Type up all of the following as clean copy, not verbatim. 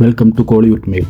Welcome to Kollywood மேல்.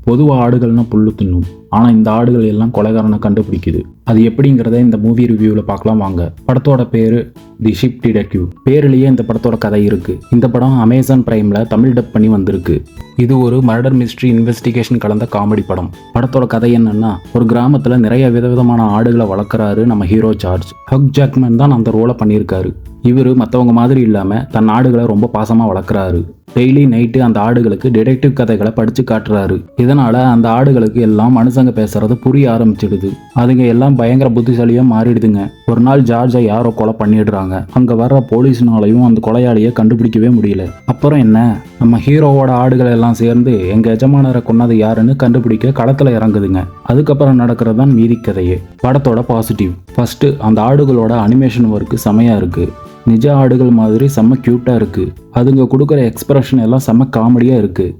பொதுவாக ஆடுகள்னா புல்லு தின்னும், ஆனால் இந்த ஆடுகள் எல்லாம் கொலைகாரனை கண்டுபிடிக்குது. அது எப்படிங்கிறத இந்த மூவி ரிவ்யூவில் பார்க்கலாம் வாங்க. படத்தோட பேர் தி ஷிப் டிடெக்டிவ். பேரிலேயே இந்த படத்தோட கதை இருக்குது. இந்த படம் அமேசான் பிரைமில் தமிழ் டப் பண்ணி வந்திருக்கு. இது ஒரு மர்டர் மிஸ்ட்ரி இன்வெஸ்டிகேஷன் கலந்த காமெடி படம். படத்தோட கதை என்னன்னா, ஒரு கிராமத்தில் நிறைய விதவிதமான ஆடுகளை வளர்க்குறாரு நம்ம ஹீரோ ஜார்ஜ். ஹக் ஜாக்மேன் தான் அந்த ரோலை பண்ணியிருக்காரு. இவர் மற்றவங்க மாதிரி இல்லாமல் தன் ஆடுகளை ரொம்ப பாசமாக வளர்க்குறாரு. டெய்லி நைட்டு அந்த ஆடுகளுக்கு டிடெக்டிவ் கதைகளை படித்து காட்டுறாரு. இதனால் அந்த ஆடுகளுக்கு எல்லாம் மனுஷங்க பேசுறது புரிய ஆரம்பிச்சிடுது. அதுங்க எல்லாம் பயங்கர புத்திசாலியாக மாறிடுதுங்க. ஒரு நாள் ஜார்ஜை யாரோ கொலை பண்ணிடுறாங்க. அங்கே வர்ற போலீஸ்னாலையும் அந்த கொலையாளியை கண்டுபிடிக்கவே முடியல. அப்புறம் என்ன, நம்ம ஹீரோவோட ஆடுகள் எல்லாம் சேர்ந்து எங்கள் எஜமானரை கொன்னது யாருன்னு கண்டுபிடிக்க களத்தில் இறங்குதுங்க. அதுக்கப்புறம் நடக்கிறது தான் மீதி கதையே. படத்தோட பாசிட்டிவ்: ஃபர்ஸ்ட், அந்த ஆடுகளோட அனிமேஷன் ஒர்க்கு செமையாக இருக்குது. நிஜ ஆடுகள் மாதிரி செம்ம க்யூட்டாக இருக்குது. அதுங்க கொடுக்குற எக்ஸ்பிரஷன் எல்லாம் செம்ம காமெடியாக இருக்குது.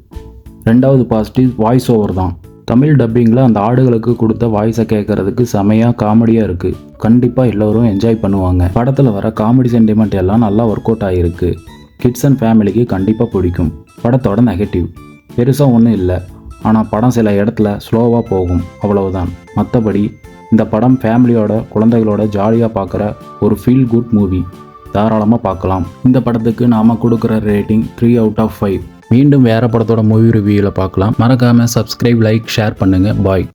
ரெண்டாவது பாசிட்டிவ் வாய்ஸ் ஓவர் தான். தமிழ் டப்பிங்கில் அந்த ஆடுகளுக்கு கொடுத்த வாய்ஸை கேட்குறதுக்கு செமையாக காமெடியாக இருக்குது. கண்டிப்பாக எல்லோரும் என்ஜாய் பண்ணுவாங்க. படத்தில் வர காமெடி சென்டிமெண்ட் எல்லாம் நல்லா ஒர்க் அவுட் ஆகிருக்கு. கிட்ஸ் அண்ட் ஃபேமிலிக்கு கண்டிப்பாக பிடிக்கும். படத்தோட நெகட்டிவ்: பெருசாக ஒன்றும் இல்லை, ஆனால் படம் சில இடத்துல ஸ்லோவாக போகும், அவ்வளவுதான். மற்றபடி இந்த படம் ஃபேமிலியோட குழந்தைகளோட ஜாலியாக பார்க்குற ஒரு ஃபீல் குட் மூவி. தாராளமாக பார்க்கலாம். இந்த படத்துக்கு நாம் கொடுக்குற ரேட்டிங் 3 out of 5. மீண்டும் வேறு படத்தோட மூவி ரிவ்யூவில் பார்க்கலாம். மறக்காமல் சப்ஸ்கிரைப், லைக், ஷேர் பண்ணுங்கள். பாய்.